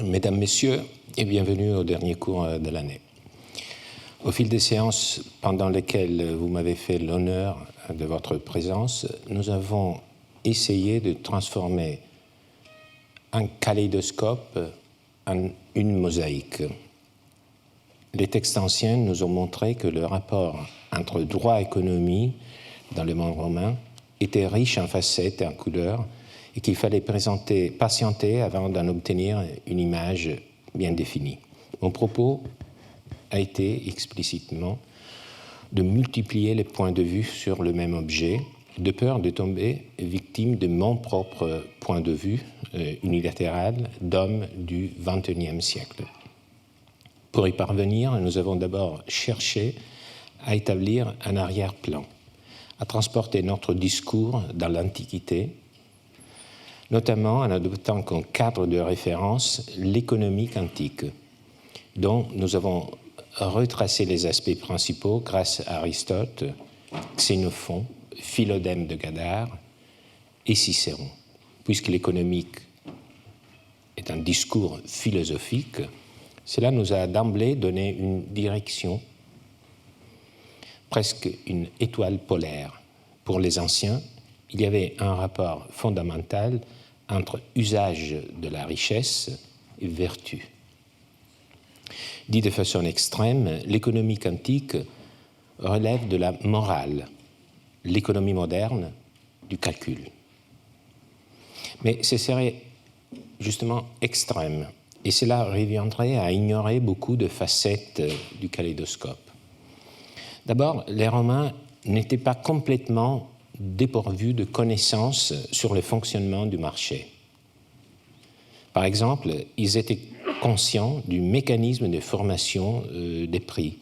Mesdames, Messieurs, et bienvenue au dernier cours de l'année. Au fil des séances pendant lesquelles vous m'avez fait l'honneur de votre présence, nous avons essayé de transformer un kaléidoscope en une mosaïque. Les textes anciens nous ont montré que le rapport entre droit et économie dans le monde romain était riche en facettes et en couleurs, et qu'il fallait patienter avant d'en obtenir une image bien définie. Mon propos a été explicitement de multiplier les points de vue sur le même objet, de peur de tomber victime de mon propre point de vue unilatéral d'homme du XXIe siècle. Pour y parvenir, nous avons d'abord cherché à établir un arrière-plan, à transporter notre discours dans l'Antiquité, notamment en adoptant comme cadre de référence l'économie antique, dont nous avons retracé les aspects principaux grâce à Aristote, Xénophon, Philodème de Gadare et Cicéron. Puisque l'économique est un discours philosophique, cela nous a d'emblée donné une direction, presque une étoile polaire. Pour les anciens, il y avait un rapport fondamental entre usage de la richesse et vertu. Dit de façon extrême, l'économie antique relève de la morale, l'économie moderne du calcul. Mais ce serait justement extrême, et cela reviendrait à ignorer beaucoup de facettes du kaléidoscope. D'abord, les Romains n'étaient pas complètement dépourvus de connaissances sur le fonctionnement du marché. Par exemple, ils étaient conscients du mécanisme de formation des prix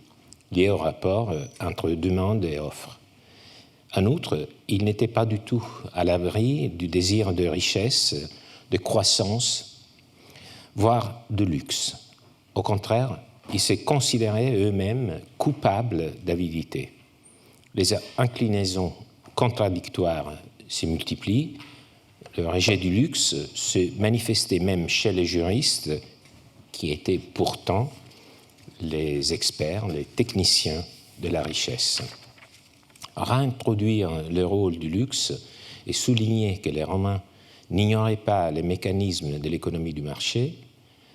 lié au rapport entre demande et offre. En outre, ils n'étaient pas du tout à l'abri du désir de richesse, de croissance, voire de luxe. Au contraire, ils se considéraient eux-mêmes coupables d'avidité. Les inclinaisons contradictoires se multiplient. Le rejet du luxe se manifestait même chez les juristes, qui étaient pourtant les experts, les techniciens de la richesse. Réintroduire le rôle du luxe et souligner que les Romains n'ignoraient pas les mécanismes de l'économie du marché,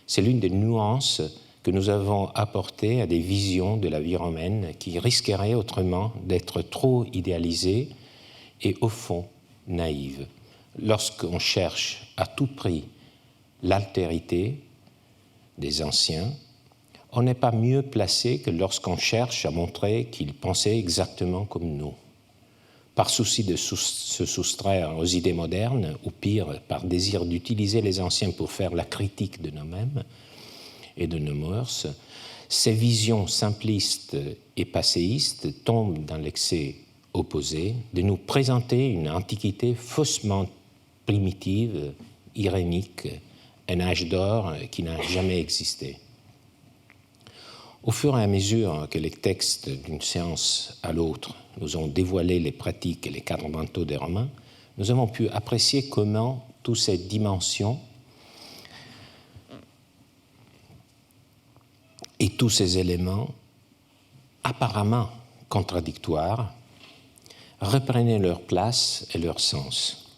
c'est l'une des nuances que nous avons apportées à des visions de la vie romaine qui risqueraient autrement d'être trop idéalisées et au fond naïve. Lorsqu'on cherche à tout prix l'altérité des anciens, on n'est pas mieux placé que lorsqu'on cherche à montrer qu'ils pensaient exactement comme nous. Par souci de se soustraire aux idées modernes, ou pire, par désir d'utiliser les anciens pour faire la critique de nous-mêmes et de nos mœurs, ces visions simplistes et passéistes tombent dans l'excès opposé de nous présenter une antiquité faussement primitive, irénique, un âge d'or qui n'a jamais existé. Au fur et à mesure que les textes d'une séance à l'autre nous ont dévoilé les pratiques et les cadres mentaux des Romains, nous avons pu apprécier comment toutes ces dimensions et tous ces éléments apparemment contradictoires reprenaient leur place et leur sens.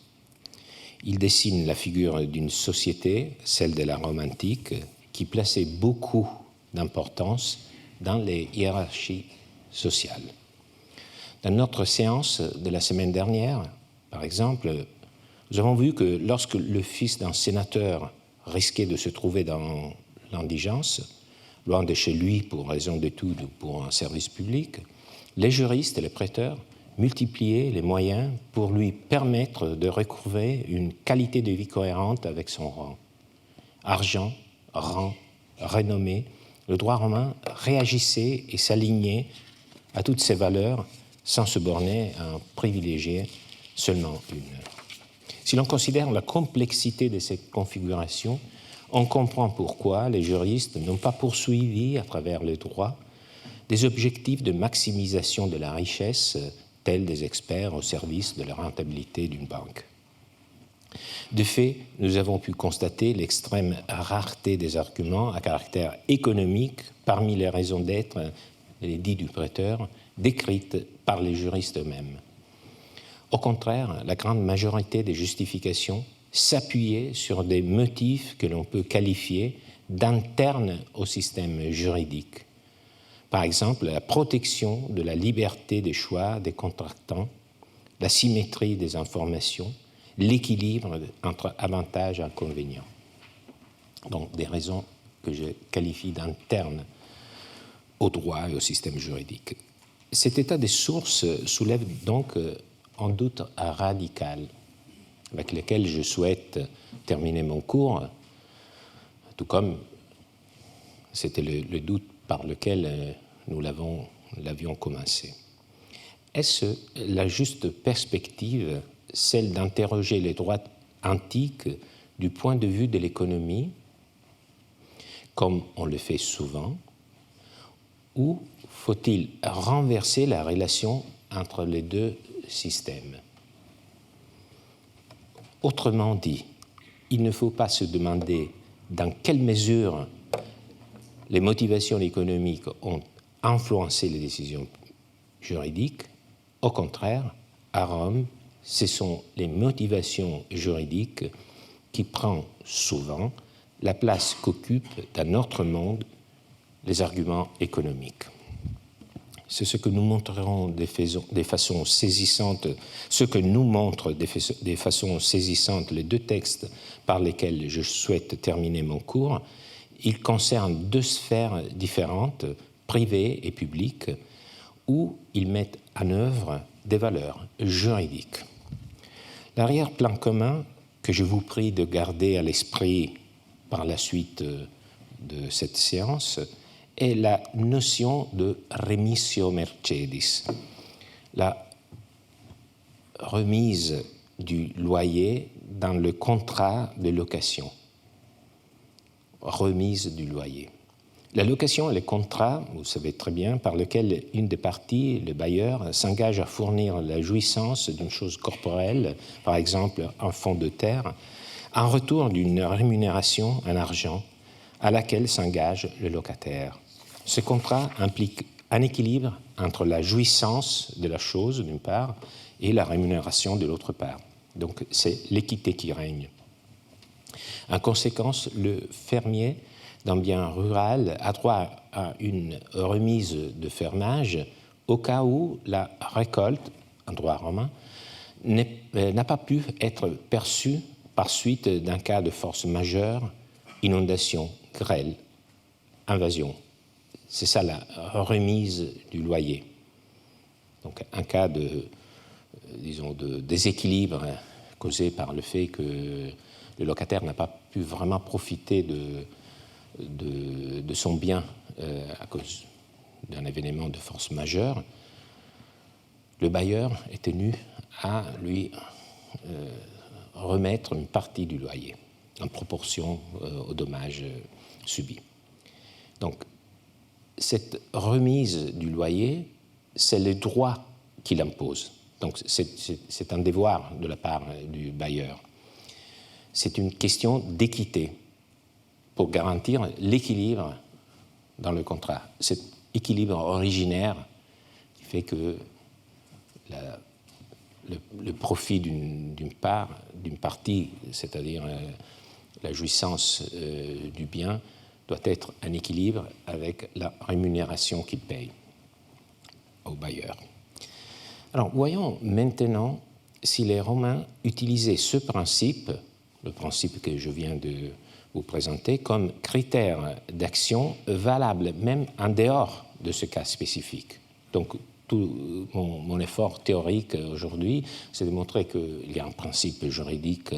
Ils dessinent la figure d'une société, celle de la Rome antique, qui plaçait beaucoup d'importance dans les hiérarchies sociales. Dans notre séance de la semaine dernière, par exemple, nous avons vu que lorsque le fils d'un sénateur risquait de se trouver dans l'indigence, loin de chez lui pour raison d'études ou pour un service public, les juristes et les prêteurs multipliaient les moyens pour lui permettre de recouvrer une qualité de vie cohérente avec son rang. Argent, rang, renommée, le droit romain réagissait et s'alignait à toutes ces valeurs sans se borner à en privilégier seulement une. Si l'on considère la complexité de cette configuration, on comprend pourquoi les juristes n'ont pas poursuivi à travers le droit des objectifs de maximisation de la richesse tels des experts au service de la rentabilité d'une banque. De fait, nous avons pu constater l'extrême rareté des arguments à caractère économique parmi les raisons d'être, les dits du prêteur, décrites par les juristes eux-mêmes. Au contraire, la grande majorité des justifications s'appuyaient sur des motifs que l'on peut qualifier d'internes au système juridique. Par exemple, la protection de la liberté des choix des contractants, la symétrie des informations, l'équilibre entre avantages et inconvénients. Donc des raisons que je qualifie d'internes au droit et au système juridique. Cet état des sources soulève donc un doute radical avec lequel je souhaite terminer mon cours, tout comme c'était le doute par lequel nous l'avions commencé. Est-ce la juste perspective, celle d'interroger les droits antiques du point de vue de l'économie, comme on le fait souvent, ou faut-il renverser la relation entre les deux systèmes? Autrement dit, il ne faut pas se demander dans quelle mesure les motivations économiques ont influencé les décisions juridiques. Au contraire, à Rome, ce sont les motivations juridiques qui prennent souvent la place qu'occupent dans notre monde les arguments économiques. C'est ce que nous montrerons des façons saisissantes, ce que nous montrent des façons saisissantes les deux textes par lesquels je souhaite terminer mon cours. Ils concernent deux sphères différentes, privée et publique, où ils mettent en œuvre des valeurs juridiques. L'arrière-plan commun que je vous prie de garder à l'esprit par la suite de cette séance est la notion de remissio mercedis, la remise du loyer dans le contrat de location. Remise du loyer. La location est le contrat, vous savez très bien, par lequel une des parties, le bailleur, s'engage à fournir la jouissance d'une chose corporelle, par exemple un fonds de terre, en retour d'une rémunération en argent à laquelle s'engage le locataire. Ce contrat implique un équilibre entre la jouissance de la chose, d'une part, et la rémunération de l'autre part. Donc c'est l'équité qui règne. En conséquence, le fermier d'un bien rural a droit à une remise de fermage au cas où la récolte, en droit romain, n'a pas pu être perçue par suite d'un cas de force majeure, inondation, grêle, invasion. C'est ça la remise du loyer. Donc un cas de déséquilibre causé par le fait que le locataire n'a pas pu vraiment profiter de son bien à cause d'un événement de force majeure, le bailleur est tenu à lui remettre une partie du loyer en proportion aux dommages subis. Donc, cette remise du loyer, c'est le droit qu'il impose. Donc, c'est un devoir de la part du bailleur. C'est une question d'équité pour garantir l'équilibre dans le contrat. Cet équilibre originaire qui fait que le profit d'une partie, c'est-à-dire la jouissance du bien, doit être en équilibre avec la rémunération qu'il paye au bailleur. Alors, voyons maintenant si les Romains utilisaient ce principe, le principe que je viens de vous présenter, comme critère d'action valable même en dehors de ce cas spécifique. Donc, tout mon effort théorique aujourd'hui, c'est de montrer qu'il y a un principe juridique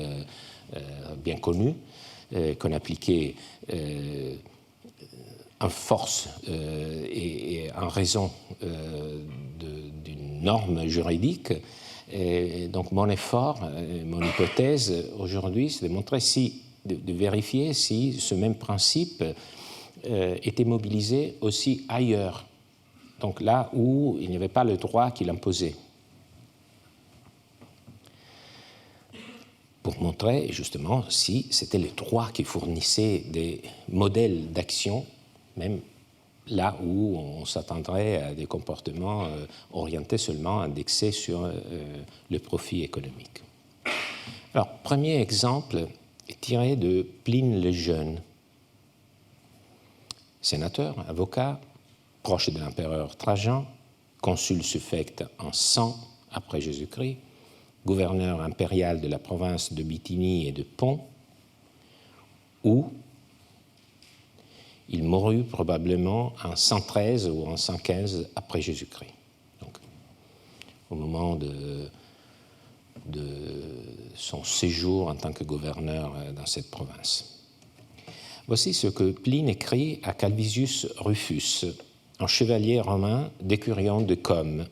bien connu, qu'on appliquait en force et en raison d'une norme juridique. Et donc mon effort, mon hypothèse aujourd'hui, c'est de montrer de vérifier si ce même principe était mobilisé aussi ailleurs, donc là où il n'y avait pas le droit qui l'imposait. pour montrer justement si c'était les trois qui fournissaient des modèles d'action, même là où on s'attendrait à des comportements orientés seulement, indexés sur le profit économique. Alors, premier exemple est tiré de Pline le Jeune, sénateur, avocat, proche de l'empereur Trajan, consul suffect en 100 après Jésus-Christ, gouverneur impérial de la province de Bithynie et de Pont, où il mourut probablement en 113 ou en 115 après Jésus-Christ, donc au moment de son séjour en tant que gouverneur dans cette province. Voici ce que Pline écrit à Calvisius Rufus, un chevalier romain d'écurion de Com,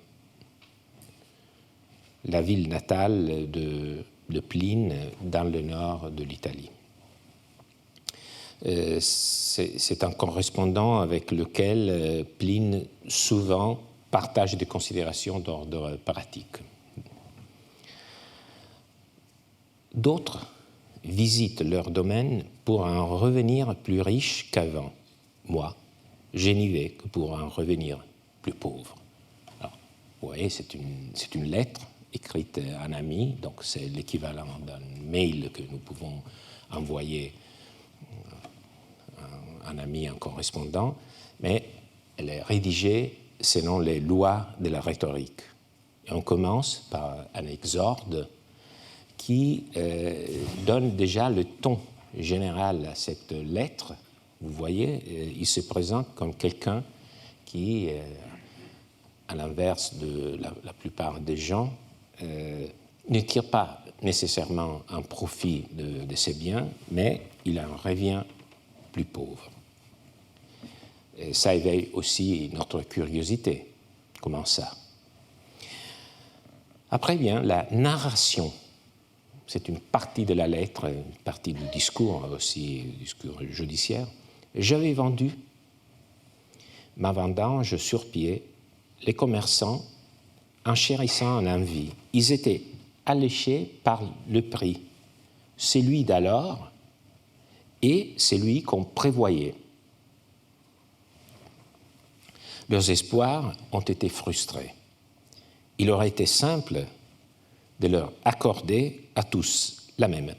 la ville natale de Pline dans le nord de l'Italie. C'est un correspondant avec lequel Pline souvent partage des considérations d'ordre pratique. D'autres visitent leur domaine pour en revenir plus riches qu'avant. Moi, je n'y vais que pour en revenir plus pauvre. Alors, vous voyez, c'est une lettre écrite à un ami, donc c'est l'équivalent d'un mail que nous pouvons envoyer à un ami, un correspondant, mais elle est rédigée selon les lois de la rhétorique. Et on commence par un exorde qui donne déjà le ton général à cette lettre. Vous voyez, il se présente comme quelqu'un qui, à l'inverse de la plupart des gens, ne tire pas nécessairement un profit de ses biens, mais il en revient plus pauvre. Et ça éveille aussi notre curiosité. Comment ça? Après vient la narration. C'est une partie de la lettre, une partie du discours aussi, discours judiciaire. J'avais vendu ma vendange sur pied, les commerçants enchérissant en envie. Ils étaient alléchés par le prix, celui d'alors et celui qu'on prévoyait. Leurs espoirs ont été frustrés. Il aurait été simple de leur accorder à tous la même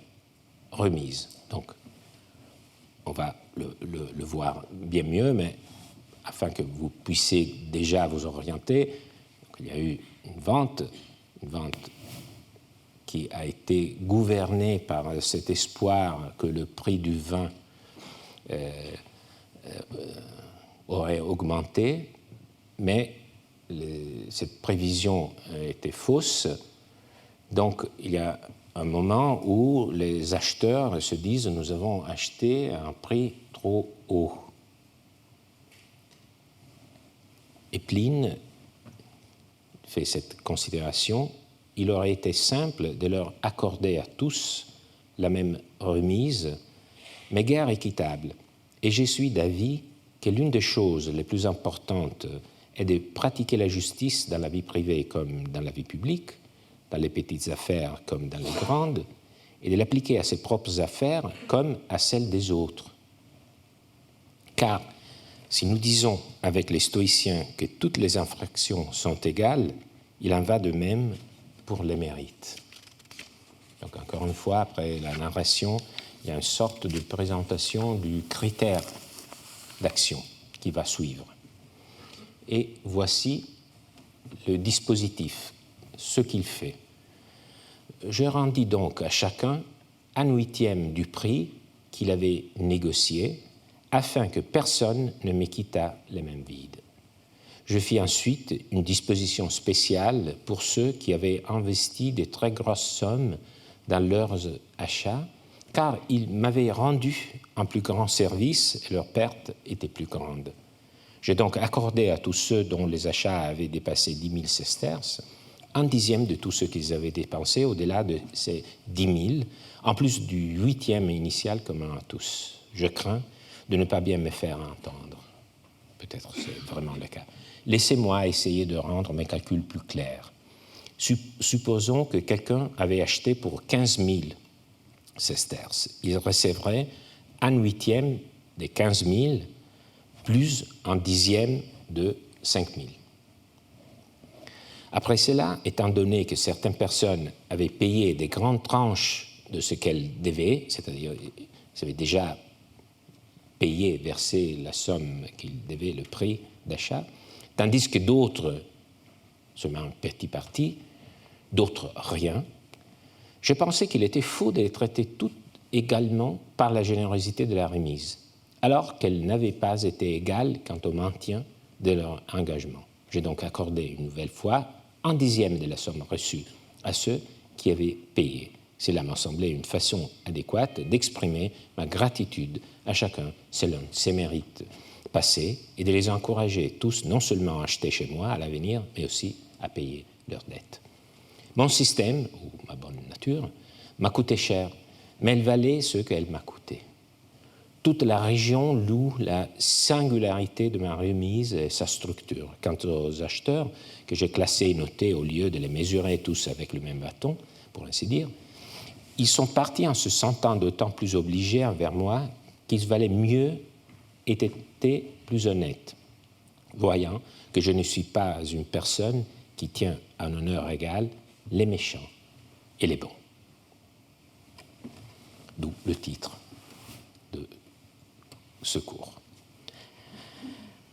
remise. Donc, on va le voir bien mieux, mais afin que vous puissiez déjà vous orienter, il y a eu une vente qui a été gouvernée par cet espoir que le prix du vin aurait augmenté, mais cette prévision était fausse. Donc, il y a un moment où les acheteurs se disent « nous avons acheté à un prix trop haut ». Et Pline fait cette considération, il aurait été simple de leur accorder à tous la même remise, mais guère équitable. Et je suis d'avis que l'une des choses les plus importantes est de pratiquer la justice dans la vie privée comme dans la vie publique, dans les petites affaires comme dans les grandes, et de l'appliquer à ses propres affaires comme à celles des autres. Car si nous disons avec les stoïciens que toutes les infractions sont égales, il en va de même pour les mérites. Donc encore une fois, après la narration, il y a une sorte de présentation du critère d'action qui va suivre. Et voici le dispositif, ce qu'il fait. Je rendis donc à chacun 1/8 du prix qu'il avait négocié, afin que personne ne me quittât les mains vides. Je fis ensuite une disposition spéciale pour ceux qui avaient investi de très grosses sommes dans leurs achats, car ils m'avaient rendu un plus grand service et leur perte était plus grande. J'ai donc accordé à tous ceux dont les achats avaient dépassé 10 000 sesterces 1/10 de tout ce qu'ils avaient dépensé au-delà de ces 10 000, en plus du 8e initial commun à tous. Je crains de ne pas bien me faire entendre. Peut-être c'est vraiment le cas. Laissez-moi essayer de rendre mes calculs plus clairs. Supposons que quelqu'un avait acheté pour 15 000 sesterces. Il recevrait un huitième des 15 000, plus un dixième de 5 000. Après cela, étant donné que certaines personnes avaient payé des grandes tranches de ce qu'elles devaient, c'est-à-dire elles avaient déjà payé, versé la somme qu'ils devaient, le prix d'achat, tandis que d'autres, seulement une petite partie, d'autres rien, je pensais qu'il était faux de les traiter toutes également par la générosité de la remise, alors qu'elles n'avaient pas été égales quant au maintien de leur engagement. J'ai donc accordé une nouvelle fois un dixième de la somme reçue à ceux qui avaient payé. Cela m'a semblé une façon adéquate d'exprimer ma gratitude à chacun selon ses mérites passés et de les encourager tous non seulement à acheter chez moi à l'avenir, mais aussi à payer leurs dettes. Mon système, ou ma bonne nature, m'a coûté cher, mais elle valait ce qu'elle m'a coûté. Toute la région loue la singularité de ma remise et sa structure. Quant aux acheteurs, que j'ai classés et notés au lieu de les mesurer tous avec le même bâton, pour ainsi dire, ils sont partis en se sentant d'autant plus obligés envers moi qu'ils valaient mieux et étaient plus honnêtes, voyant que je ne suis pas une personne qui tient à un honneur égal les méchants et les bons. D'où le titre de ce cours.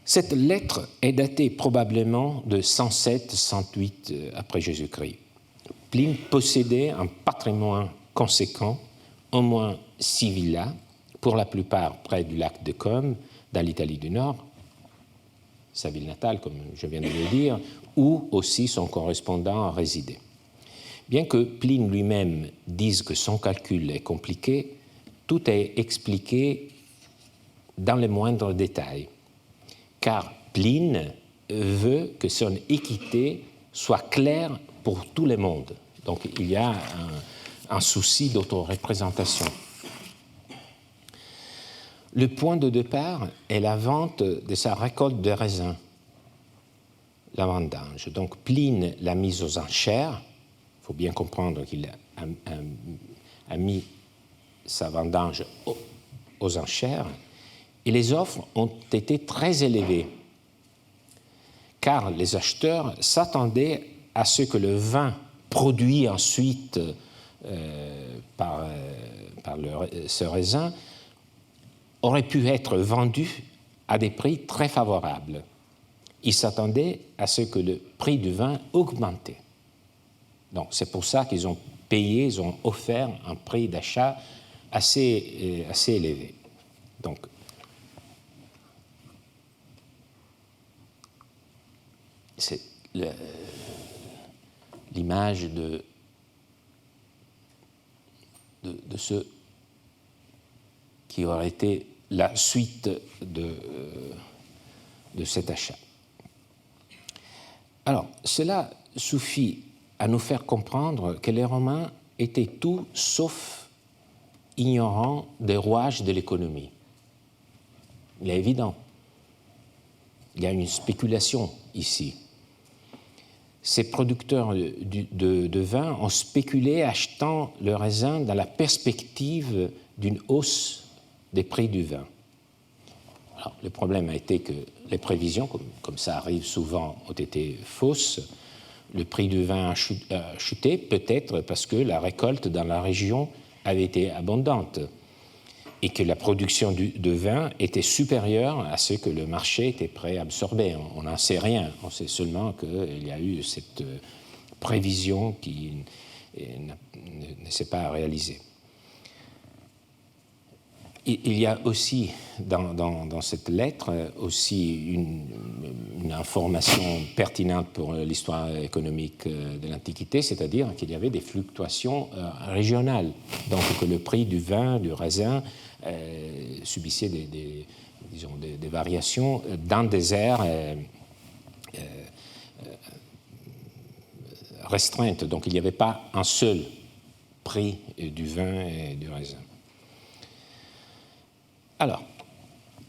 Cette lettre est datée probablement de 107-108 après Jésus-Christ. Pline possédait un patrimoine conséquent, au moins 6 villas, pour la plupart près du lac de Côme, dans l'Italie du Nord, sa ville natale, comme je viens de le dire, où aussi son correspondant résidait. Bien que Pline lui-même dise que son calcul est compliqué, tout est expliqué dans les moindres détails, car Pline veut que son équité soit claire pour tout le monde. Donc il y a un souci d'autoreprésentation. Le point de départ est la vente de sa récolte de raisins, la vendange. Donc Pline l'a mise aux enchères. Il faut bien comprendre qu'il a mis sa vendange aux enchères, et les offres ont été très élevées, car les acheteurs s'attendaient à ce que le vin produit ensuite par ce raisin aurait pu être vendu à des prix très favorables. Ils s'attendaient à ce que le prix du vin augmentait. Donc c'est pour ça qu'ils ont payé, ils ont offert un prix d'achat assez élevé. Donc c'est l'image de ce qui aurait été la suite de cet achat. Alors, cela suffit à nous faire comprendre que les Romains étaient tout sauf ignorants des rouages de l'économie. Il est évident. Il y a une spéculation ici. Ces producteurs de vin ont spéculé achetant le raisin dans la perspective d'une hausse des prix du vin. Alors, le problème a été que les prévisions, comme ça arrive souvent, ont été fausses. Le prix du vin a chuté, peut-être parce que la récolte dans la région avait été abondante et que la production de vin était supérieure à ce que le marché était prêt à absorber. On n'en sait rien, on sait seulement qu'il y a eu cette prévision qui ne s'est pas réalisée. Il y a aussi dans cette lettre aussi une information pertinente pour l'histoire économique de l'Antiquité, c'est-à-dire qu'il y avait des fluctuations régionales, donc que le prix du vin, du raisin, subissait des variations dans des aires restreintes. Donc il n'y avait pas un seul prix du vin et du raisin. Alors,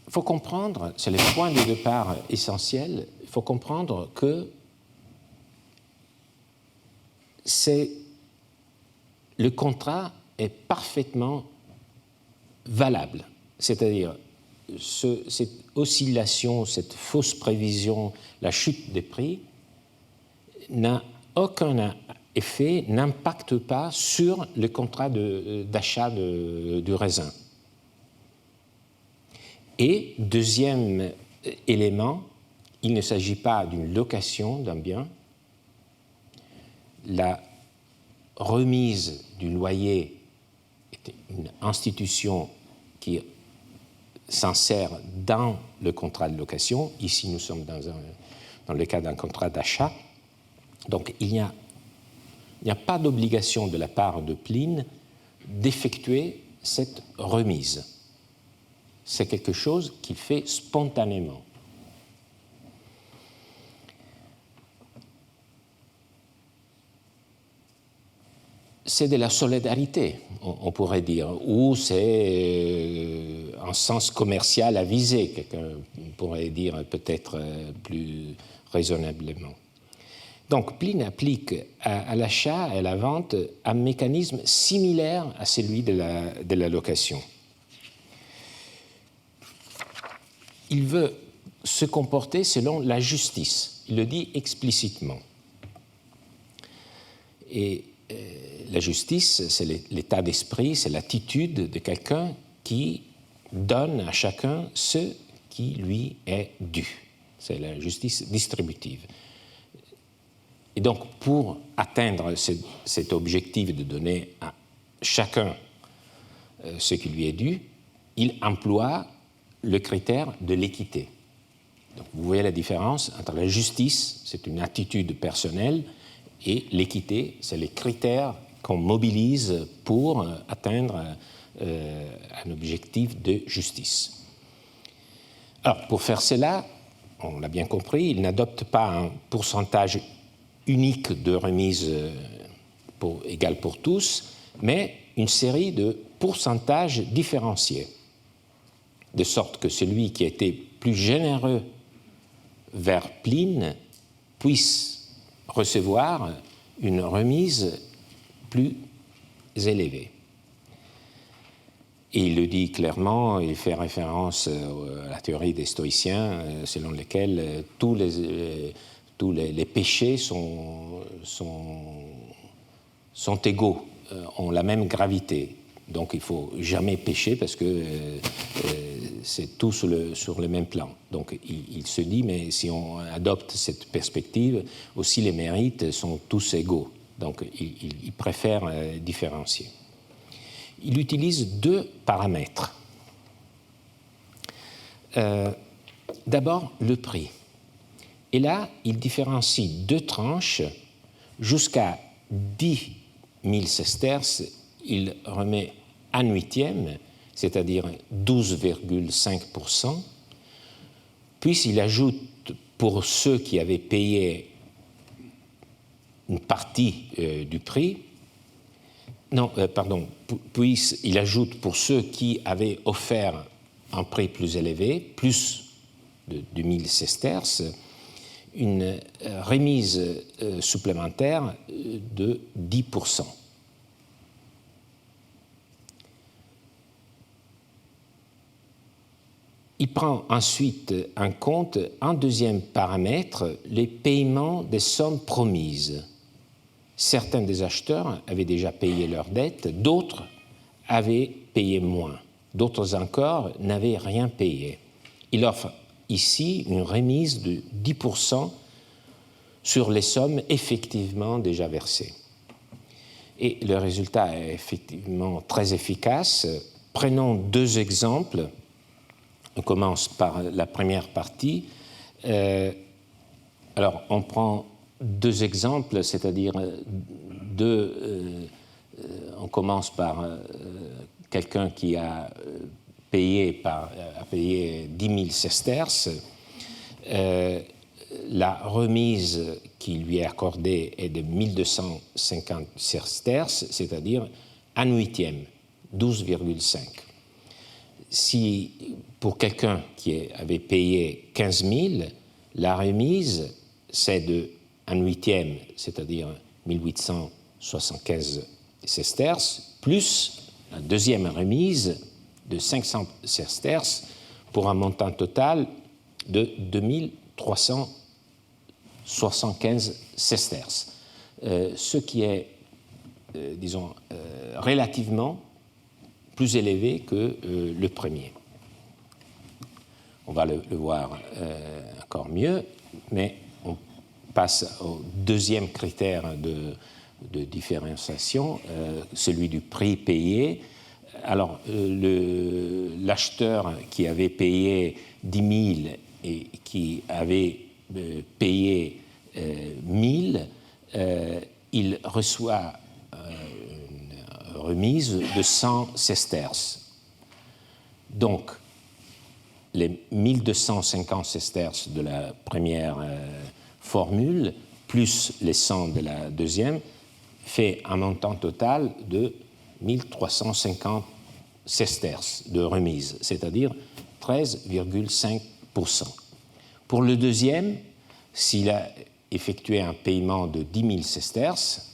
il faut comprendre, c'est le point de départ essentiel, il faut comprendre que c'est le contrat est parfaitement valable. C'est-à-dire, cette oscillation, cette fausse prévision, la chute des prix, n'a aucun effet, n'impacte pas sur le contrat d'achat du raisin. Et deuxième élément, il ne s'agit pas d'une location d'un bien. La remise du loyer est une institution qui s'insère dans le contrat de location. Ici, nous sommes dans le cas d'un contrat d'achat. Donc, il n'y a pas d'obligation de la part de Pline d'effectuer cette remise. C'est quelque chose qu'il fait spontanément. C'est de la solidarité, on pourrait dire, ou c'est un sens commercial avisé, quelqu'un pourrait dire peut-être plus raisonnablement. Donc, Pline applique à l'achat et à la vente un mécanisme similaire à celui de la location. Il veut se comporter selon la justice. Il le dit explicitement. Et la justice, c'est l'état d'esprit, c'est l'attitude de quelqu'un qui donne à chacun ce qui lui est dû. C'est la justice distributive. Et donc, pour atteindre cet objectif de donner à chacun ce qui lui est dû, il emploie le critère de l'équité. Donc, vous voyez la différence entre la justice, c'est une attitude personnelle, et l'équité, c'est les critères qu'on mobilise pour atteindre un objectif de justice. Alors, pour faire cela, on l'a bien compris, il n'adopte pas un pourcentage unique de remise égale pour tous, mais une série de pourcentages différenciés, de sorte que celui qui a été plus généreux vers Pline puisse recevoir une remise plus élevée. Et il le dit clairement, il fait référence à la théorie des stoïciens, selon laquelle tous les péchés sont égaux, ont la même gravité. Donc il ne faut jamais pécher parce que c'est tout sur le même plan. Donc il se dit, mais si on adopte cette perspective, aussi les mérites sont tous égaux. Donc il préfère différencier. Il utilise deux paramètres. D'abord, le prix. Et là, il différencie deux tranches jusqu'à 10 000 sesterces. Il remet un huitième, c'est-à-dire 12,5%, puis il ajoute pour ceux qui avaient payé une partie du prix, puis il ajoute pour ceux qui avaient offert un prix plus élevé, plus de 1000 sesterces, une remise supplémentaire de 10%. Il prend ensuite en compte un deuxième paramètre, les paiements des sommes promises. Certains des acheteurs avaient déjà payé leurs dettes, d'autres avaient payé moins, d'autres encore n'avaient rien payé. Il offre ici une remise de 10% sur les sommes effectivement déjà versées. Et le résultat est effectivement très efficace. Prenons deux exemples. On commence par la première partie. Alors, on prend deux exemples, c'est-à-dire on commence par quelqu'un qui a payé 10 000 sesterces. La remise qui lui est accordée est de 1250 sesterces, c'est-à-dire un huitième, 12,5. Si pour quelqu'un qui avait payé 15 000, la remise, c'est de un huitième, c'est-à-dire 1875 sesterces, plus la deuxième remise de 500 sesterces, pour un montant total de 2375 sesterces, ce qui est, disons, relativement plus élevé que le premier. On va le voir encore mieux, mais on passe au deuxième critère de différenciation, celui du prix payé. Alors, l'acheteur qui avait payé 10 000 et qui avait payé 1 000, il reçoit une remise de 100 sesterces. Donc, les 1250 sesterces de la première formule, plus les 100 de la deuxième, fait un montant total de 1350 sesterces de remise, c'est-à-dire 13,5%. Pour le deuxième, s'il a effectué un paiement de 10 000 sesterces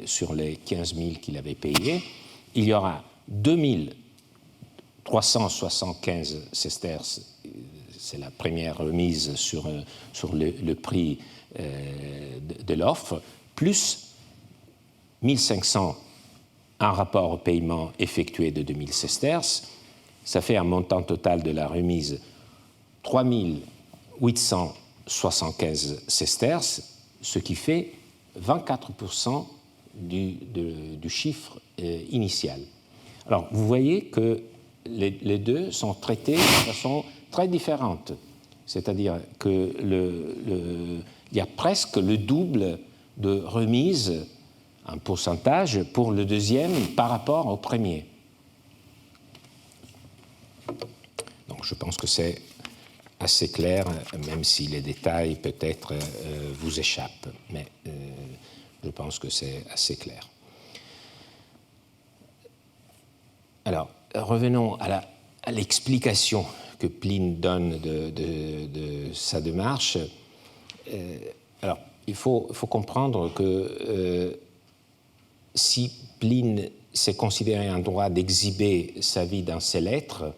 sur les 15 000 qu'il avait payés, il y aura 2 375 sesterces, c'est la première remise sur le prix de l'offre, plus 1500 en rapport au paiement effectué de 2000 sesterces. Ça fait un montant total de la remise 3875 sesterces, ce qui fait 24% du chiffre initial. Alors, vous voyez que les deux sont traités de façon très différente. C'est-à-dire qu'il y a presque le double de remise, un pourcentage, pour le deuxième par rapport au premier. Donc, je pense que c'est assez clair, même si les détails peut-être vous échappent. Mais je pense que c'est assez clair. Alors, revenons à l'explication que Pline donne de sa démarche. Alors, il faut comprendre que si Pline s'est considéré un droit d'exhiber sa vie dans ses lettres,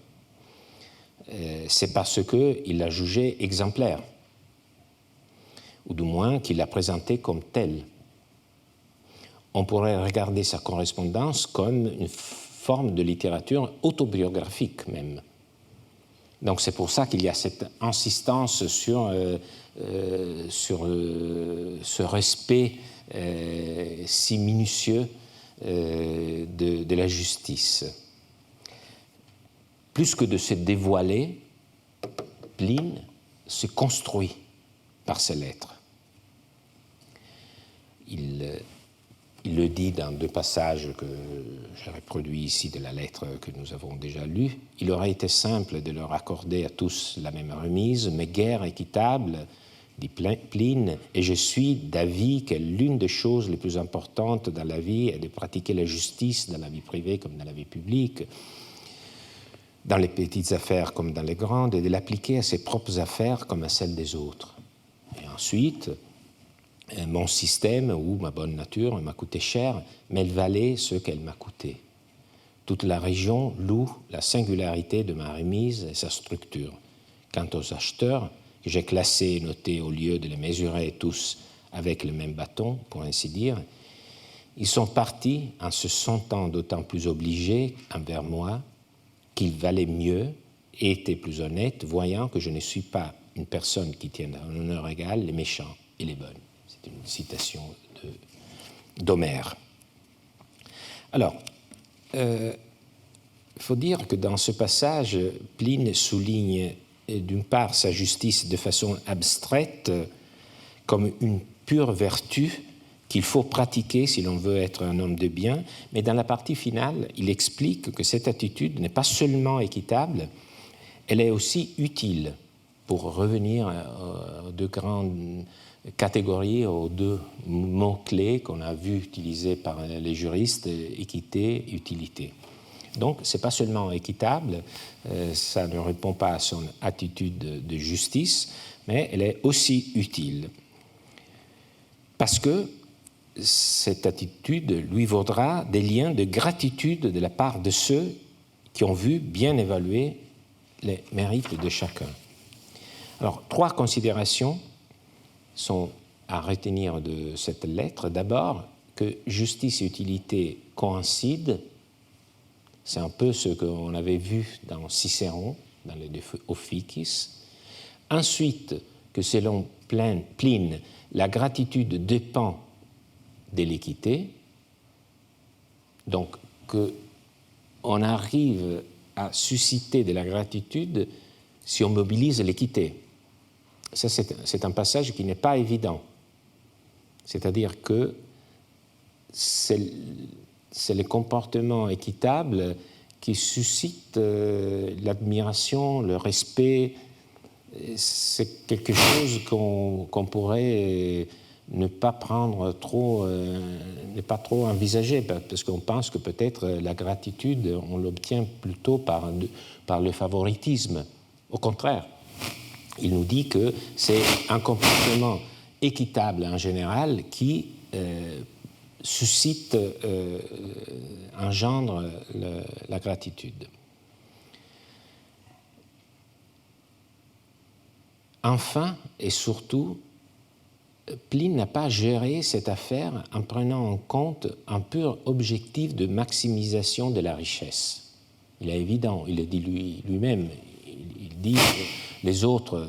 c'est parce qu'il l'a jugée exemplaire, ou du moins qu'il l'a présentée comme telle. On pourrait regarder sa correspondance comme une forme de littérature autobiographique même. Donc c'est pour ça qu'il y a cette insistance sur ce respect si minutieux de la justice. Plus que de se dévoiler, Pline se construit par ses lettres. Il le dit dans deux passages que j'ai reproduits ici de la lettre que nous avons déjà lue. Il aurait été simple de leur accorder à tous la même remise, mais guère équitable, dit Pline, et je suis d'avis que l'une des choses les plus importantes dans la vie est de pratiquer la justice dans la vie privée comme dans la vie publique, dans les petites affaires comme dans les grandes, et de l'appliquer à ses propres affaires comme à celles des autres. Et ensuite, mon système ou ma bonne nature m'a coûté cher, mais elle valait ce qu'elle m'a coûté. Toute la région loue la singularité de ma remise et sa structure. Quant aux acheteurs, que j'ai classés et notés au lieu de les mesurer tous avec le même bâton, pour ainsi dire, ils sont partis en se sentant d'autant plus obligés envers moi qu'ils valaient mieux et étaient plus honnêtes, voyant que je ne suis pas une personne qui tienne à un honneur égal les méchants et les bonnes. C'est une citation d'Homère. Alors, il faut dire que dans ce passage, Pline souligne d'une part sa justice de façon abstraite comme une pure vertu qu'il faut pratiquer si l'on veut être un homme de bien, mais dans la partie finale, il explique que cette attitude n'est pas seulement équitable, elle est aussi utile pour revenir aux deux grandes catégories, aux deux mots-clés qu'on a vu utilisés par les juristes, équité et utilité. Donc, ce n'est pas seulement équitable, ça ne répond pas à son attitude de justice, mais elle est aussi utile. Parce que cette attitude lui vaudra des liens de gratitude de la part de ceux qui ont vu bien évaluer les mérites de chacun. Alors, 3 considérations sont à retenir de cette lettre. D'abord, que justice et utilité coïncident. C'est un peu ce qu'on avait vu dans Cicéron, dans les De Officiis. Ensuite, que selon Pline, la gratitude dépend de l'équité. Donc, qu'on arrive à susciter de la gratitude si on mobilise l'équité. Ça, c'est un passage qui n'est pas évident. C'est-à-dire que c'est le comportement équitable qui suscite l'admiration, le respect. C'est quelque chose qu'on pourrait ne pas prendre trop, ne pas trop envisager, parce qu'on pense que peut-être la gratitude, on l'obtient plutôt par le favoritisme. Au contraire, il nous dit que c'est un comportement équitable en général qui suscite, engendre la gratitude. Enfin, et surtout, Pline n'a pas géré cette affaire en prenant en compte un pur objectif de maximisation de la richesse. Il est évident, il le dit lui-même, il dit que les autres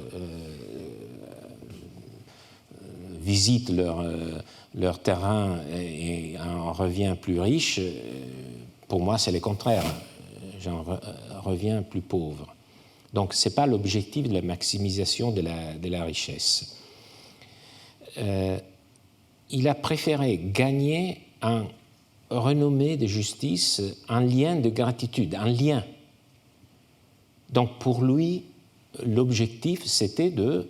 visitent leur terrain et en revient plus riche. Pour moi, c'est le contraire. J'en reviens plus pauvre. Donc, ce n'est pas l'objectif de la maximisation de la richesse. Il a préféré gagner en renommée de justice, un lien de gratitude, un lien. Donc, pour lui, l'objectif, c'était de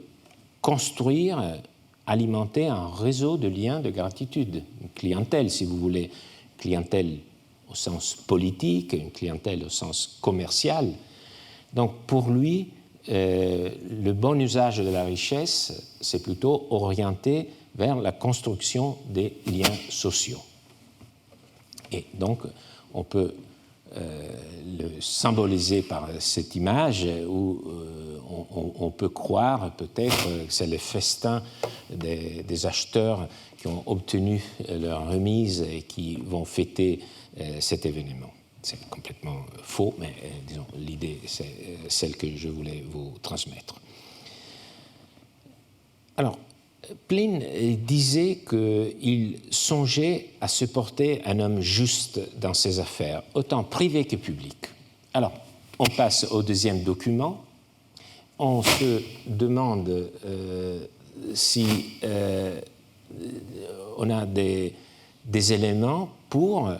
construire, alimenter un réseau de liens de gratitude, une clientèle, si vous voulez, clientèle au sens politique, une clientèle au sens commercial. Donc, pour lui, le bon usage de la richesse, c'est plutôt orienté vers la construction des liens sociaux. Et donc, on peut le symboliser par cette image où on peut croire peut-être que c'est le festin des acheteurs qui ont obtenu leur remise et qui vont fêter cet événement. C'est complètement faux, mais disons, l'idée, c'est celle que je voulais vous transmettre. Alors, Pline disait qu'il songeait à se porter un homme juste dans ses affaires, autant privées que publiques. Alors, on passe au deuxième document. On se demande si on a des éléments pour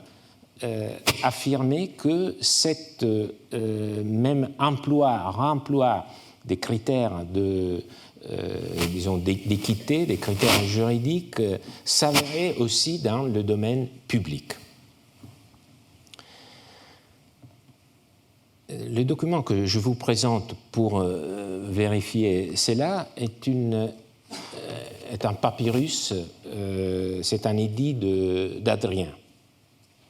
affirmer que cette même remploi des critères disons d'équité, des critères juridiques, s'avérait aussi dans le domaine public. Le document que je vous présente pour vérifier cela est un papyrus, c'est un édit d'Adrien.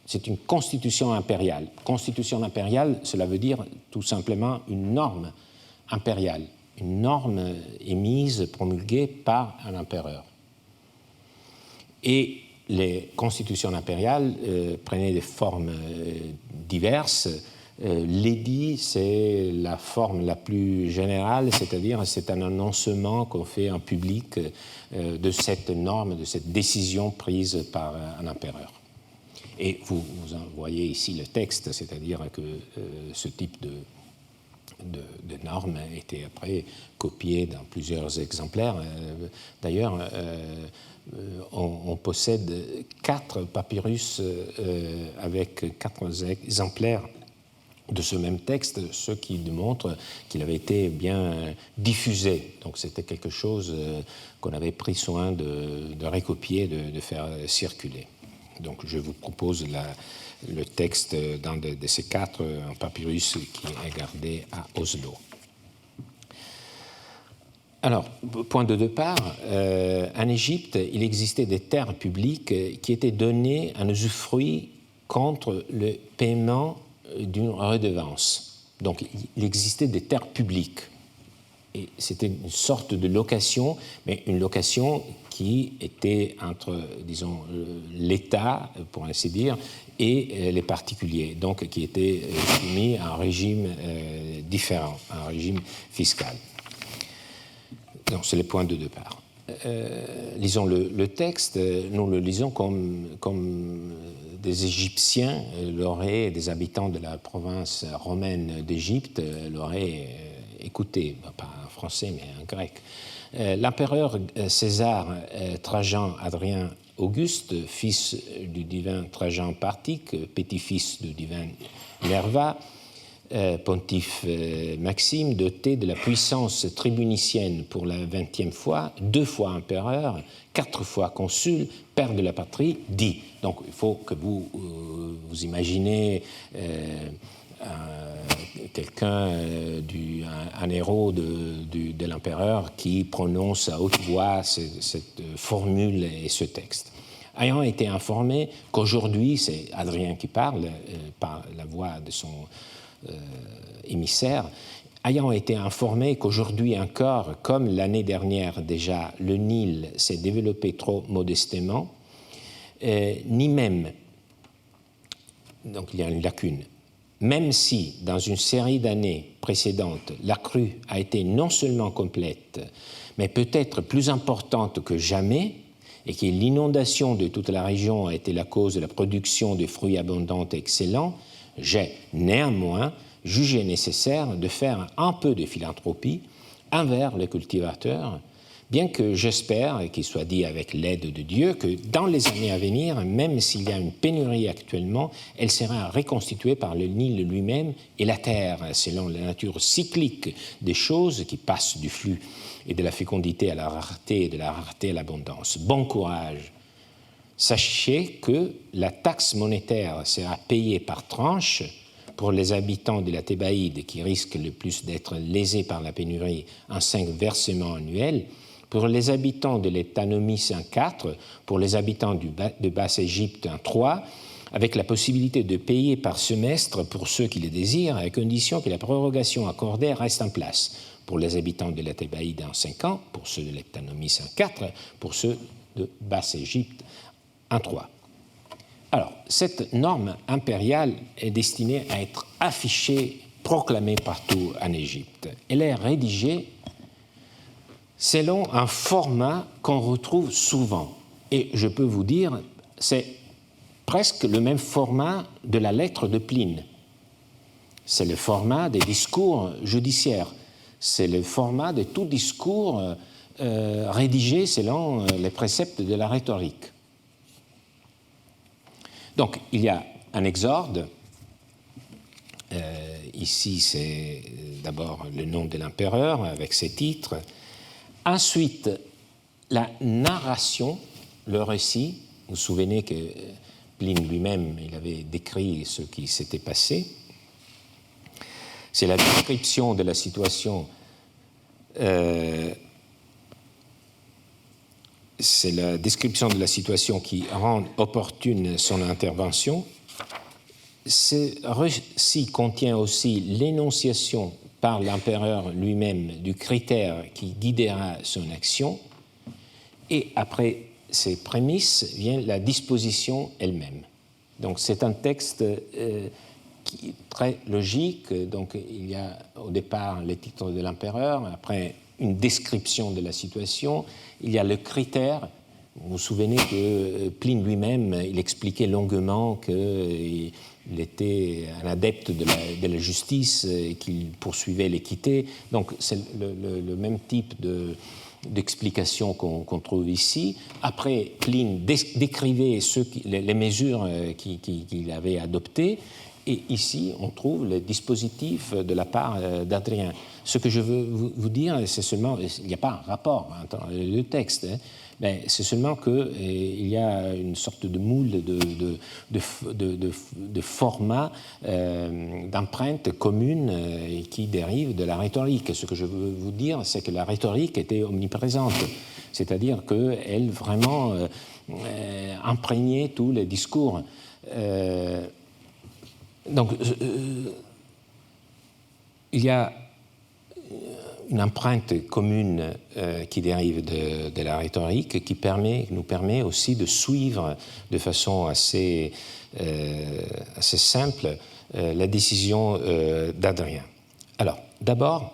C'est une constitution impériale. Constitution impériale, cela veut dire tout simplement une norme impériale, une norme émise, promulguée par un empereur. Et les constitutions impériales prenaient des formes diverses. L'édit, c'est la forme la plus générale, c'est-à-dire c'est un annoncement qu'on fait en public de cette norme, de cette décision prise par un empereur. Et vous voyez ici le texte, c'est-à-dire que ce type de normes a été après copié dans plusieurs exemplaires. D'ailleurs, on possède 4 papyrus avec 4 exemplaires de ce même texte, ce qui démontre qu'il avait été bien diffusé. Donc c'était quelque chose qu'on avait pris soin de recopier, de faire circuler. Donc je vous propose le texte d'un de ces 4, un papyrus qui est gardé à Oslo. Alors, point de départ, en Égypte, il existait des terres publiques qui étaient données en usufruit contre le paiement d'une redevance. Donc, il existait des terres publiques. Et c'était une sorte de location, mais une location qui était entre, disons, l'État, pour ainsi dire, et les particuliers, donc qui était soumis à un régime différent, un régime fiscal. Donc, c'est le point de départ. Lisons le texte, nous le lisons comme des Égyptiens l'auraient, des habitants de la province romaine d'Égypte l'auraient écouté, pas en français mais en grec. L'empereur César Trajan Adrien Auguste, fils du divin Trajan Parthique, petit-fils du divin Nerva, pontife Maxime, doté de la puissance tribunicienne pour la 20e fois, 2 fois empereur, 4 fois consul, père de la patrie, dit. Donc il faut que vous imaginez quelqu'un, un héros de l'empereur qui prononce à haute voix cette formule et ce texte. Ayant été informé qu'aujourd'hui, c'est Adrien qui parle par la voix de son émissaire, ayant été informé qu'aujourd'hui encore, comme l'année dernière déjà, le Nil s'est développé trop modestement, ni même, donc il y a une lacune, même si dans une série d'années précédentes, la crue a été non seulement complète, mais peut-être plus importante que jamais, et que l'inondation de toute la région a été la cause de la production de fruits abondants et excellents, j'ai néanmoins jugé nécessaire de faire un peu de philanthropie envers les cultivateurs, bien que j'espère, et qu'il soit dit avec l'aide de Dieu, que dans les années à venir, même s'il y a une pénurie actuellement, elle sera reconstituée par le Nil lui-même et la terre, selon la nature cyclique des choses qui passent du flux et de la fécondité à la rareté et de la rareté à l'abondance. Bon courage! Sachez que la taxe monétaire sera payée par tranche pour les habitants de la Thébaïde qui risquent le plus d'être lésés par la pénurie en 5 versements annuels, pour les habitants de l'Étanomie en 4, pour les habitants de Basse-Égypte en 3, avec la possibilité de payer par semestre pour ceux qui le désirent, à condition que la prorogation accordée reste en place, pour les habitants de la Thébaïde en 5 ans, pour ceux de l'Étanomie en 4, pour ceux de Basse-Égypte en 3. Alors, cette norme impériale est destinée à être affichée, proclamée partout en Égypte. Elle est rédigée selon un format qu'on retrouve souvent. Et je peux vous dire, c'est presque le même format de la lettre de Pline. C'est le format des discours judiciaires. C'est le format de tout discours rédigé selon les préceptes de la rhétorique. Donc, il y a un exorde. Ici, c'est d'abord le nom de l'empereur avec ses titres. Ensuite, la narration, le récit. Vous vous souvenez que Pline lui-même, il avait décrit ce qui s'était passé. C'est la description de la situation. C'est la description de la situation qui rend opportune son intervention. Ce récit contient aussi l'énonciation par l'empereur lui-même du critère qui guidera son action, et après ces prémices vient la disposition elle-même. Donc c'est un texte qui est très logique. Donc il y a au départ les titres de l'empereur, après une description de la situation, il y a le critère. Vous vous souvenez que Pline lui-même, il expliquait longuement qu'il était un adepte de la justice et qu'il poursuivait l'équité. Donc c'est le même type d'explication qu'on trouve ici. Après, Pline décrivait les mesures qu'il avait adoptées. Et ici, on trouve le dispositif de la part d'Adrien. Ce que je veux vous dire, c'est seulement, il n'y a pas un rapport entre les deux textes, Ben, c'est seulement qu'il y a une sorte de moule de format, d'empreinte commune qui dérive de la rhétorique. Ce que je veux vous dire, c'est que la rhétorique était omniprésente, c'est-à-dire qu'elle vraiment imprégnait tous les discours. Donc, il y a une empreinte commune qui dérive de la rhétorique qui nous permet aussi de suivre de façon assez simple la décision d'Adrien. Alors, d'abord,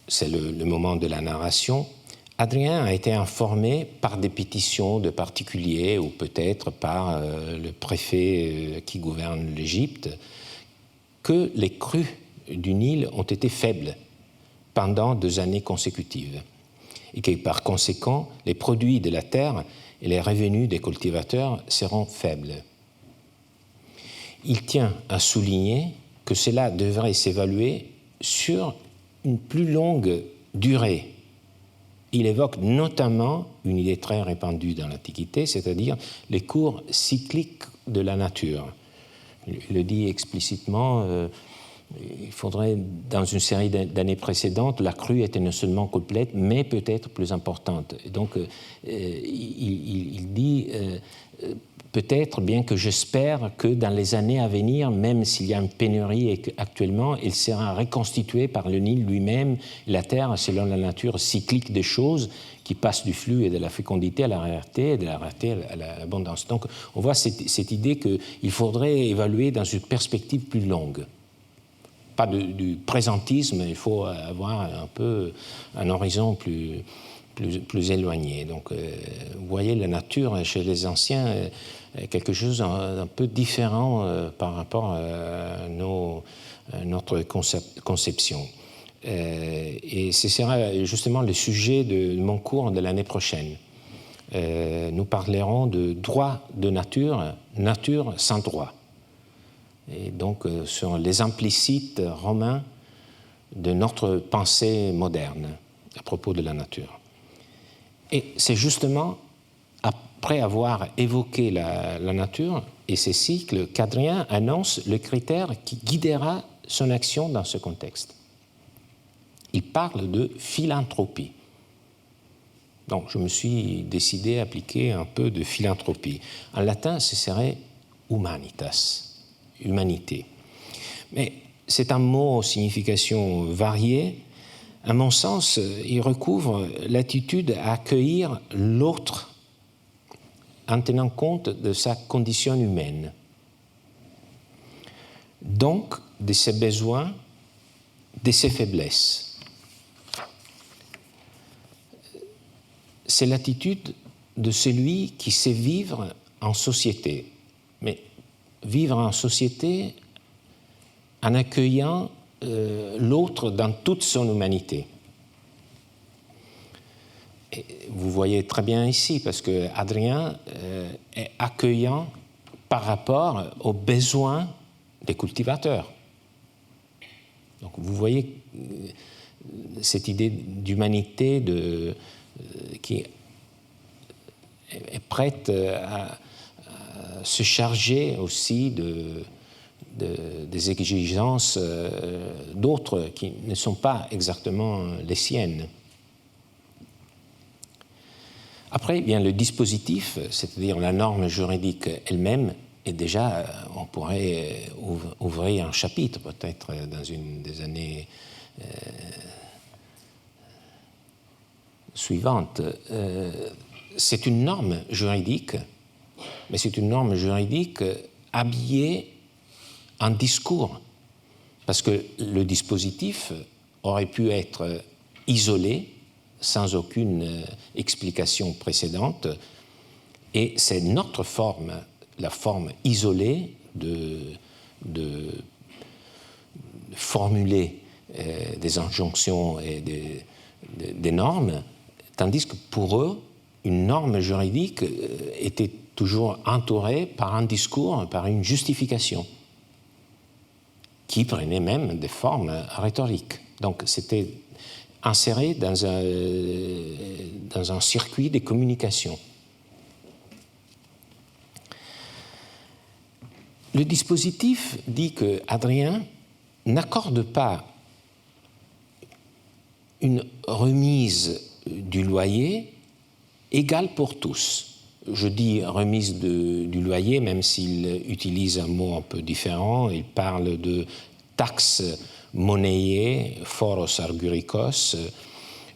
c'est le moment de la narration. Adrien a été informé par des pétitions de particuliers ou peut-être par le préfet qui gouverne l'Égypte que les crues du Nil ont été faibles pendant 2 années consécutives et que par conséquent les produits de la terre et les revenus des cultivateurs seront faibles. Il tient à souligner que cela devrait s'évaluer sur une plus longue durée. Il évoque notamment une idée très répandue dans l'Antiquité, c'est-à-dire les cours cycliques de la nature. Il le dit explicitement, il faudrait, dans une série d'années précédentes, la crue était non seulement complète, mais peut-être plus importante. Et donc, il dit, peut-être, bien que j'espère que dans les années à venir, même s'il y a une pénurie actuellement, il sera reconstitué par le Nil lui-même, la terre, selon la nature cyclique des choses, qui passe du flux et de la fécondité à la rareté, et de la rareté à l'abondance. Donc, on voit cette idée qu'il faudrait évaluer dans une perspective plus longue. Pas du présentisme, il faut avoir un peu un horizon plus éloigné. Donc, vous voyez, la nature, chez les anciens, est quelque chose d'un peu différent par rapport à notre conception. Et ce sera justement le sujet de mon cours de l'année prochaine. Nous parlerons de droit de nature, nature sans droit. Et donc sur les implicites romains de notre pensée moderne à propos de la nature. Et c'est justement après avoir évoqué la nature et ses cycles qu'Adrien annonce le critère qui guidera son action dans ce contexte. Il parle de philanthropie. Donc, je me suis décidé à appliquer un peu de philanthropie. En latin, ce serait humanitas, humanité. Mais c'est un mot aux significations variées. À mon sens, il recouvre l'attitude à accueillir l'autre en tenant compte de sa condition humaine. Donc, de ses besoins, de ses faiblesses. C'est l'attitude de celui qui sait vivre en société. Mais vivre en société en accueillant l'autre dans toute son humanité. Et vous voyez très bien ici, parce que Adrien est accueillant par rapport aux besoins des cultivateurs. Donc vous voyez cette idée d'humanité qui est prête à se charger aussi des exigences d'autres qui ne sont pas exactement les siennes. Après, bien, le dispositif, c'est-à-dire la norme juridique elle-même, est déjà, on pourrait ouvrir un chapitre peut-être dans une des années suivantes. C'est une norme juridique, mais c'est une norme juridique habillée en discours, parce que le dispositif aurait pu être isolé, sans aucune explication précédente, et c'est notre forme, la forme isolée de formuler des injonctions et des normes, tandis que pour eux, une norme juridique était toujours entourée par un discours, par une justification, qui prenait même des formes rhétoriques. Donc c'était inséré dans un circuit de communication. Le dispositif dit que Hadrien n'accorde pas une remise du loyer égale pour tous. Je dis remise du loyer, même s'il utilise un mot un peu différent. Il parle de taxe monnayée, foros arguricos,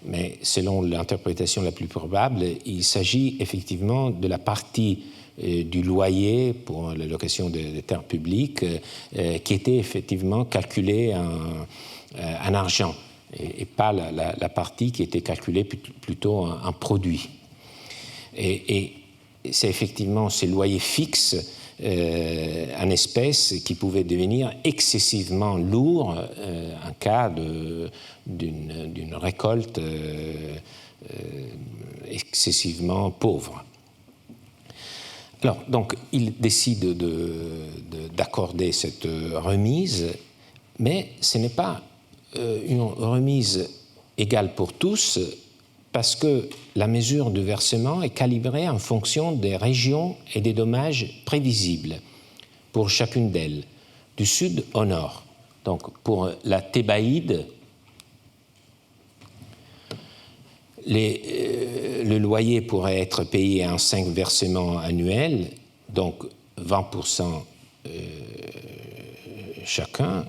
mais selon l'interprétation la plus probable, il s'agit effectivement de la partie du loyer pour la location des terres publiques qui était effectivement calculée en argent et pas la partie qui était calculée plutôt en produit. Et c'est effectivement ces loyers fixes en espèces qui pouvaient devenir excessivement lourds en cas d'une récolte excessivement pauvre. Alors, donc, il décide d'accorder cette remise, mais ce n'est pas une remise égale pour tous, parce que la mesure de versement est calibrée en fonction des régions et des dommages prévisibles pour chacune d'elles, du sud au nord. Donc, pour la Thébaïde, le loyer pourrait être payé en 5 versements annuels, donc 20% chacun.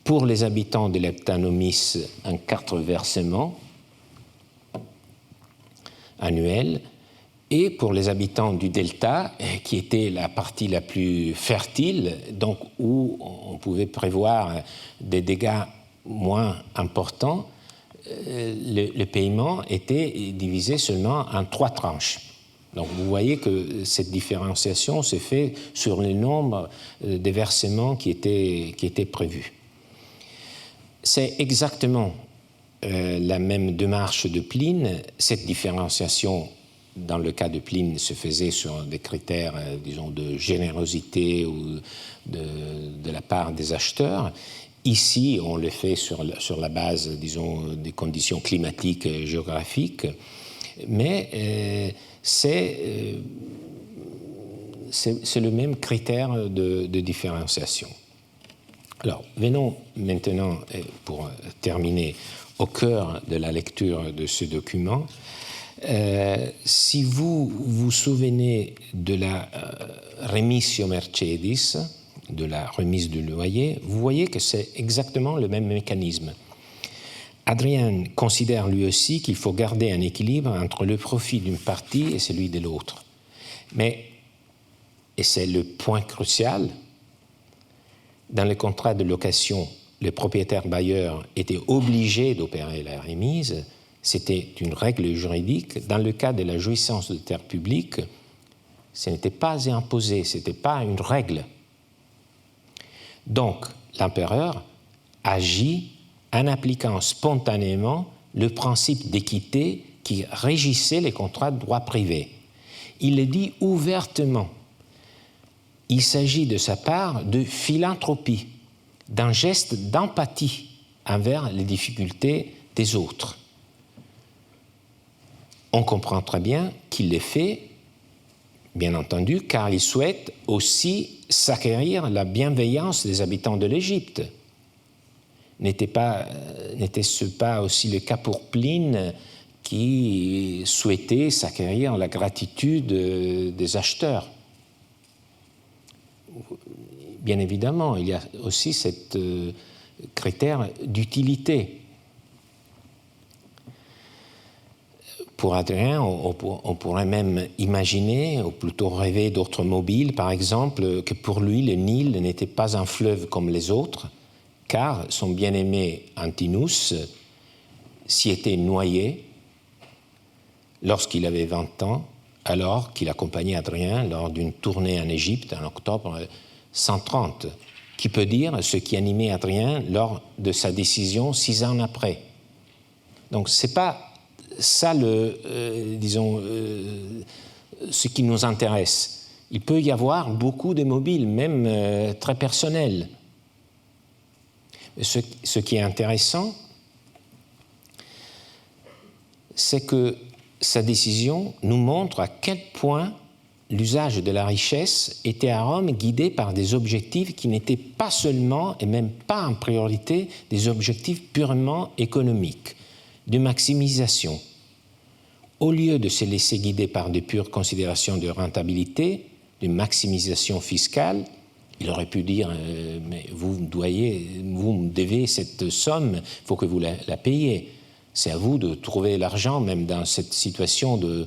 Pour les habitants de l'Eptanomis, en 4 versements annuels, et pour les habitants du delta, qui était la partie la plus fertile, donc où on pouvait prévoir des dégâts moins importants, le paiement était divisé seulement en 3 tranches. Donc vous voyez que cette différenciation se fait sur le nombre de versements qui étaient prévus. C'est exactement la même démarche de Pline. Cette différenciation, dans le cas de Pline, se faisait sur des critères, disons, de générosité ou de la part des acheteurs. Ici, on le fait sur la base, disons, des conditions climatiques et géographiques, mais c'est le même critère de différenciation. Alors, venons maintenant, pour terminer, au cœur de la lecture de ce document. Si vous vous souvenez de la remisio mercedis, de la remise du loyer, vous voyez que c'est exactement le même mécanisme. Hadrien considère lui aussi qu'il faut garder un équilibre entre le profit d'une partie et celui de l'autre. Mais, et c'est le point crucial, dans les contrats de location, le propriétaire bailleur était obligé d'opérer la remise. C'était une règle juridique. Dans le cas de la jouissance de terres publiques, ce n'était pas imposé, ce n'était pas une règle. Donc, l'empereur agit en appliquant spontanément le principe d'équité qui régissait les contrats de droit privé. Il le dit ouvertement. Il s'agit de sa part de philanthropie, d'un geste d'empathie envers les difficultés des autres. On comprend très bien qu'il le fait, bien entendu, car il souhaite aussi s'acquérir la bienveillance des habitants de l'Égypte. N'était-ce pas aussi le cas pour Pline qui souhaitait s'acquérir la gratitude des acheteurs? Bien évidemment, il y a aussi ce critère d'utilité. Pour Hadrien, on pourrait même imaginer, ou plutôt rêver d'autres mobiles, par exemple, que pour lui, le Nil n'était pas un fleuve comme les autres, car son bien-aimé Antinous s'y était noyé lorsqu'il avait 20 ans, alors qu'il accompagnait Hadrien lors d'une tournée en Égypte en octobre 130, qui peut dire ce qui animait Hadrien lors de sa décision 6 ans après. Donc ce n'est pas ça, ce qui nous intéresse. Il peut y avoir beaucoup de mobiles, même très personnels. Ce qui est intéressant, c'est que sa décision nous montre à quel point l'usage de la richesse était à Rome guidé par des objectifs qui n'étaient pas seulement et même pas en priorité des objectifs purement économiques, de maximisation. Au lieu de se laisser guider par de pures considérations de rentabilité, de maximisation fiscale, il aurait pu dire mais vous me devez cette somme, il faut que vous la payiez. C'est à vous de trouver l'argent, même dans cette situation de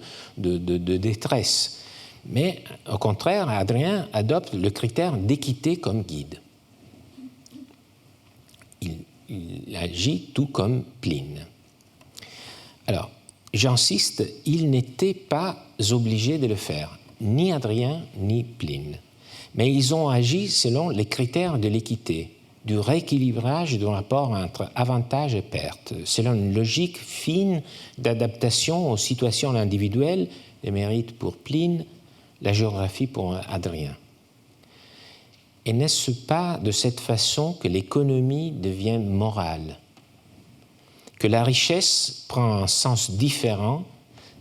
détresse. Mais au contraire, Hadrien adopte le critère d'équité comme guide. Il agit tout comme Pline. Alors, j'insiste, il n'était pas obligé de le faire, ni Hadrien ni Pline. Mais ils ont agi selon les critères de l'équité, du rééquilibrage du rapport entre avantages et pertes, selon une logique fine d'adaptation aux situations individuelles, les mérites pour Pline, la géographie pour Hadrien. Et n'est-ce pas de cette façon que l'économie devient morale, que la richesse prend un sens différent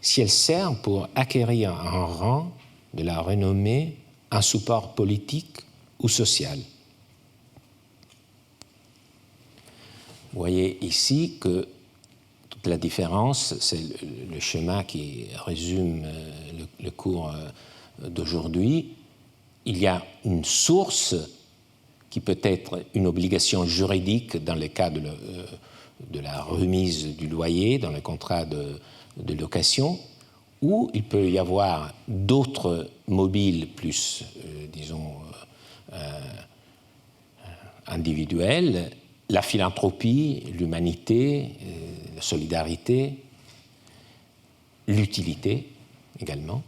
si elle sert pour acquérir un rang, de la renommée, un support politique ou social? Vous voyez ici que toute la différence, c'est le schéma qui résume le cours d'aujourd'hui. Il y a une source qui peut être une obligation juridique dans le cas de la remise du loyer, dans le contrat de location, ou il peut y avoir d'autres mobiles plus, individuels, la philanthropie, l'humanité, la solidarité, l'utilité également.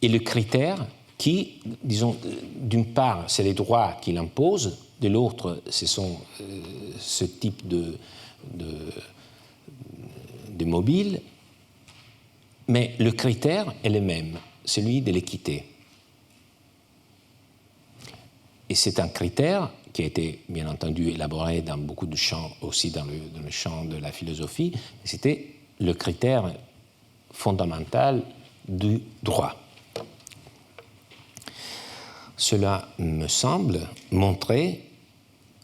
Et le critère qui, disons, d'une part, c'est les droits qu'il impose, de l'autre, ce sont ce type de mobile, mais le critère est le même, celui de l'équité. Et c'est un critère qui a été, bien entendu, élaboré dans beaucoup de champs, aussi dans le champ de la philosophie, c'était le critère fondamental du droit. Cela me semble montrer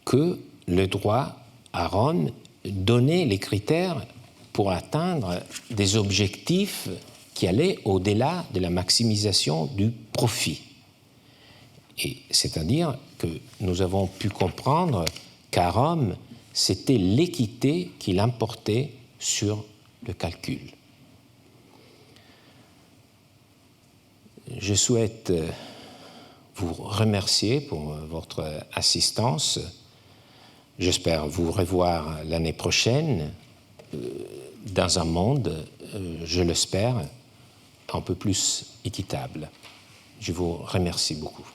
que le droit à Rome donnait les critères pour atteindre des objectifs qui allaient au-delà de la maximisation du profit. Et c'est-à-dire que nous avons pu comprendre qu'à Rome, c'était l'équité qui l'emportait sur le calcul. Je souhaite vous remercier pour votre assistance. J'espère vous revoir l'année prochaine dans un monde, je l'espère, un peu plus équitable. Je vous remercie beaucoup.